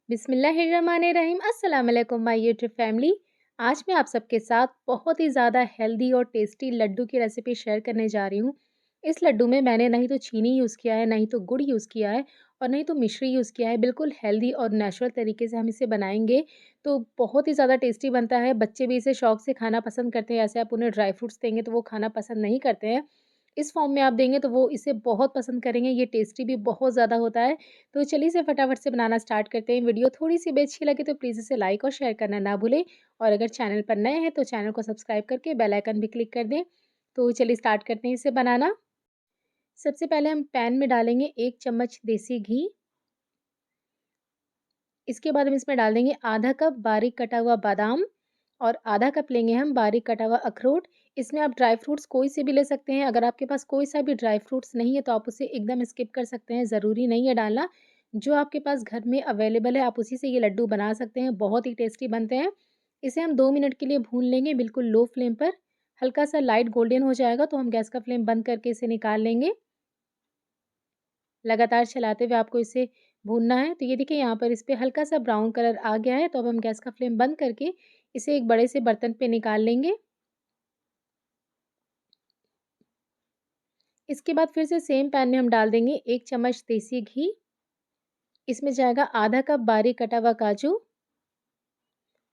बिस्मिल्लाहिर्रहमानिर्रहीम अस्सलाम वालेकुम माय यूट्यूब फैमिली। आज मैं आप सबके साथ बहुत ही ज़्यादा हेल्दी और टेस्टी लड्डू की रेसिपी शेयर करने जा रही हूँ। इस लड्डू में मैंने नहीं तो चीनी यूज़ किया है, नहीं तो गुड़ यूज़ किया है और नहीं तो मिश्री यूज़ किया है। बिल्कुल हेल्दी और नेचुरल तरीके से हम इसे बनाएँगे, तो बहुत ही ज़्यादा टेस्टी बनता है। बच्चे भी इसे शौक से खाना पसंद करते हैं। ऐसे आप उन्हें ड्राई फ्रूट्स देंगे तो वो खाना पसंद नहीं करते हैं। इस फॉर्म में आप देंगे तो वो इसे बहुत पसंद करेंगे। ये टेस्टी भी बहुत ज़्यादा होता है। तो चलिए इसे फटाफट से बनाना स्टार्ट करते हैं। वीडियो थोड़ी-सी भी अच्छी लगे तो प्लीज़ इसे लाइक और शेयर करना ना भूलें और अगर चैनल पर नए हैं तो चैनल को सब्सक्राइब करके बेल आइकन भी क्लिक कर दें। तो चलिए स्टार्ट करते हैं इसे बनाना। सबसे पहले हम पैन में डालेंगे 1 चम्मच देसी घी। इसके बाद हम इसमें डाल देंगे आधा कप बारीक कटा हुआ बादाम और आधा कप लेंगे हम बारीक कटा हुआ अखरोट। इसमें आप ड्राई फ्रूट्स कोई से भी ले सकते हैं। अगर आपके पास कोई सा भी ड्राई फ्रूट्स नहीं है तो आप उसे एकदम स्किप कर सकते हैं, ज़रूरी नहीं है डालना। जो आपके पास घर में अवेलेबल है आप उसी से ये लड्डू बना सकते हैं, बहुत ही टेस्टी बनते हैं। इसे हम 2 मिनट के लिए भून लेंगे बिल्कुल लो फ्लेम पर। हल्का-सा लाइट गोल्डन हो जाएगा तो हम गैस का फ्लेम बंद करके इसे निकाल लेंगे। लगातार चलाते हुए आपको इसे भूनना है। तो ये देखिए यहाँ पर इस पे हल्का-सा ब्राउन कलर आ गया है, तो अब हम गैस का फ्लेम बंद करके इसे एक बड़े से बर्तन पे निकाल लेंगे। इसके बाद फिर से सेम पैन में हम डाल देंगे 1 चम्मच देसी घी। इसमें जाएगा आधा कप बारीक कटा हुआ काजू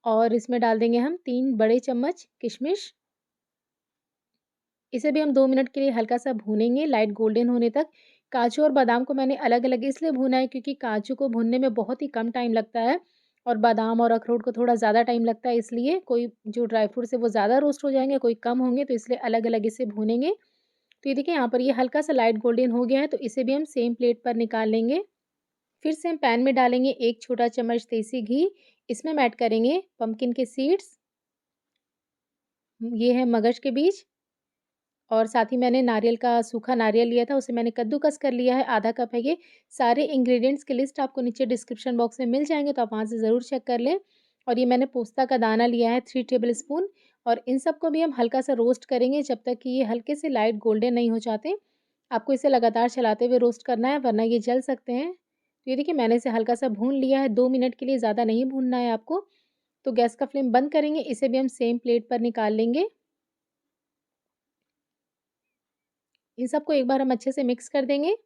और इसमें डाल देंगे हम 3 बड़े चम्मच किशमिश। इसे भी हम 2 मिनट के लिए हल्का-सा भूनेंगे लाइट गोल्डन होने तक। काजू और बादाम को मैंने अलग-अलग इसलिए भूना है क्योंकि काजू को भूनने में बहुत ही कम टाइम लगता है और बादाम और अखरोट को थोड़ा ज़्यादा टाइम लगता है, इसलिए कोई जो ड्राई फ्रूट्स है वो ज़्यादा रोस्ट हो जाएँगे, कोई कम होंगे, तो इसलिए अलग-अलग इसे भूनेंगे। तो ये देखिए यहाँ पर ये हल्का-सा लाइट गोल्डन हो गया है, तो इसे भी हम सेम प्लेट पर निकाल लेंगे। फिर से हम पैन में डालेंगे 1 छोटा चम्मच देसी घी। इसमें हम ऐड करेंगे पम्पकिन के सीड्स, ये है मगज के बीज और साथ ही मैंने नारियल का सूखा नारियल लिया था, उसे मैंने कद्दूकस कर लिया है, आधा कप है ये। सारे इंग्रीडिएंट्स की लिस्ट आपको नीचे डिस्क्रिप्शन बॉक्स में मिल जाएँगे, तो आप वहाँ से ज़रूर चेक कर लें। और ये मैंने पोस्ता का दाना लिया है 3 टेबलस्पून और इन सबको भी हम हल्का-सा रोस्ट करेंगे जब तक कि ये हल्के से लाइट गोल्डन नहीं हो जाते। आपको इसे लगातार चलाते हुए रोस्ट करना है, वरना ये जल सकते हैं। तो ये देखिए मैंने इसे हल्का-सा भून लिया है, 2 मिनट के लिए, ज़्यादा नहीं भूनना है आपको। तो गैस का फ्लेम बंद करेंगे, इसे भी हम सेम प्लेट पर निकाल लेंगे। इन सबको एक बार हम अच्छे से मिक्स कर देंगे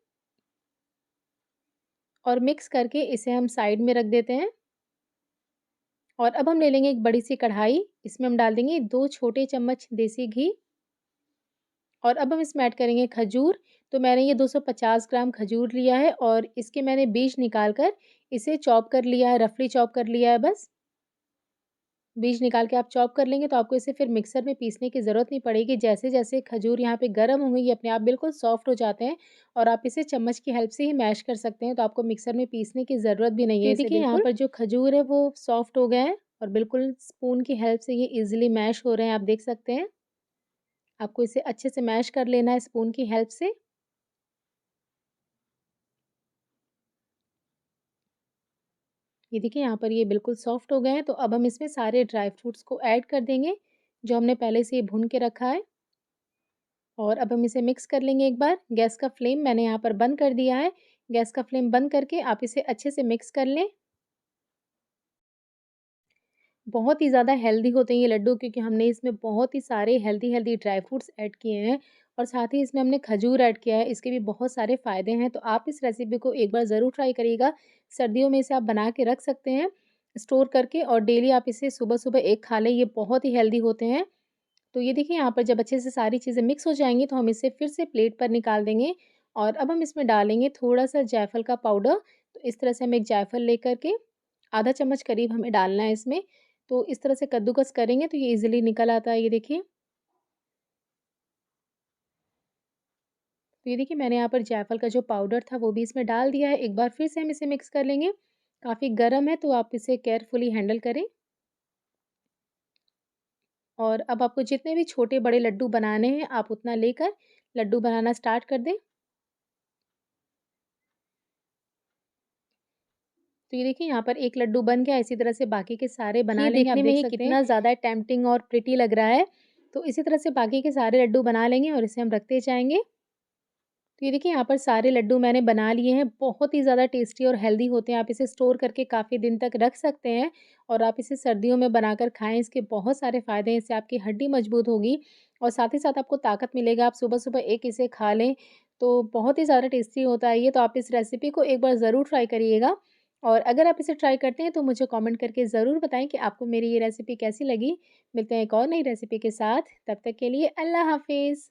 और मिक्स करके इसे हम साइड में रख देते हैं। और अब हम ले लेंगे एक बड़ी सी कढ़ाई, इसमें हम डाल देंगे 2 छोटे चम्मच देसी घी और अब हम इसमें ऐड करेंगे खजूर। तो मैंने ये 250 ग्राम खजूर लिया है और इसके मैंने बीज निकाल कर इसे चॉप कर लिया है, रफली चॉप कर लिया है बस। बीज निकाल के आप चॉप कर लेंगे तो आपको इसे फिर मिक्सर में पीसने की ज़रूरत नहीं पड़ेगी। जैसे-जैसे खजूर यहाँ पे गर्म होंगे, ये अपने आप बिल्कुल सॉफ्ट हो जाते हैं और आप इसे चम्मच की हेल्प से ही मैश कर सकते हैं, तो आपको मिक्सर में पीसने की ज़रूरत भी नहीं है। तो देखिए यहाँ पर जो खजूर है वो सॉफ्ट हो गए हैं और बिल्कुल स्पून की हेल्प से ये ईज़िली मैश हो रहे हैं, आप देख सकते हैं। आपको इसे अच्छे से मैश कर लेना है स्पून की हेल्प से। ये देखिए यहाँ पर ये बिल्कुल सॉफ्ट हो गए हैं, तो अब हम इसमें सारे ड्राई फ्रूट्स को ऐड कर देंगे, जो हमने पहले से ही भून के रखा है। और अब हम इसे मिक्स कर लेंगे एक बार। गैस का फ्लेम मैंने यहाँ पर बंद कर दिया है। गैस का फ्लेम बंद करके आप इसे अच्छे से मिक्स कर लें। बहुत ही ज़्यादा हेल्दी होते हैं ये लड्डू क्योंकि हमने इसमें बहुत ही सारे हेल्दी-हेल्दी ड्राई फ्रूट्स ऐड किए हैं और साथ ही इसमें हमने खजूर ऐड किया है। इसके भी बहुत सारे फ़ायदे हैं, तो आप इस रेसिपी को एक बार ज़रूर ट्राई करिएगा। सर्दियों में इसे आप बना के रख सकते हैं स्टोर करके और डेली आप इसे सुबह-सुबह एक खा लें, ये बहुत ही हेल्दी होते हैं। तो ये देखिए यहाँ पर जब अच्छे से सारी चीज़ें मिक्स हो जाएँगी तो हम इसे फिर से प्लेट पर निकाल देंगे और अब हम इसमें डालेंगे थोड़ा-सा जायफल का पाउडर। तो इस तरह से हम एक जायफल लेकर के आधा चम्मच करीब हमें डालना है इसमें। तो इस तरह से कद्दूकस करेंगे तो ये ईज़िली निकल आता है, ये देखिए। तो ये देखिए मैंने यहाँ पर जायफल का जो पाउडर था वो भी इसमें डाल दिया है। एक बार फिर से हम इसे मिक्स कर लेंगे। काफ़ी गर्म है तो आप इसे केयरफुली हैंडल करें। और अब आपको जितने भी छोटे-बड़े लड्डू बनाने हैं आप उतना लेकर लड्डू बनाना स्टार्ट कर दें। तो ये देखिए यहाँ पर एक लड्डू बन गया, इसी तरह से बाकी के सारे बना ये लेंगे। आप देखने में देख ही सकते हैं कितना कितना ज़्यादा टेम्प्टिंग और प्रिटी लग रहा है। तो इसी तरह से बाकी के सारे लड्डू बना लेंगे और इसे हम रखते जाएँगे। तो ये देखिए यहाँ पर सारे लड्डू मैंने बना लिए हैं, बहुत ही ज़्यादा टेस्टी और हेल्दी होते हैं। आप इसे स्टोर करके काफ़ी दिन तक रख सकते हैं और आप इसे सर्दियों में बनाकर खाएँ, इसके बहुत सारे फ़ायदे हैं। इससे आपकी हड्डी मजबूत होगी और साथ ही साथ आपको ताकत मिलेगा। आप सुबह-सुबह एक इसे खा लें, तो बहुत ही ज़्यादा टेस्टी होता है ये। तो आप इस रेसिपी को एक बार ज़रूर ट्राई करिएगा और अगर आप इसे ट्राई करते हैं, तो मुझे कमेंट करके ज़रूर बताएँ कि आपको मेरी ये रेसिपी कैसी लगी। मिलते हैं एक और नई रेसिपी के साथ, तब तक के लिए अल्लाह हाफ़िज़।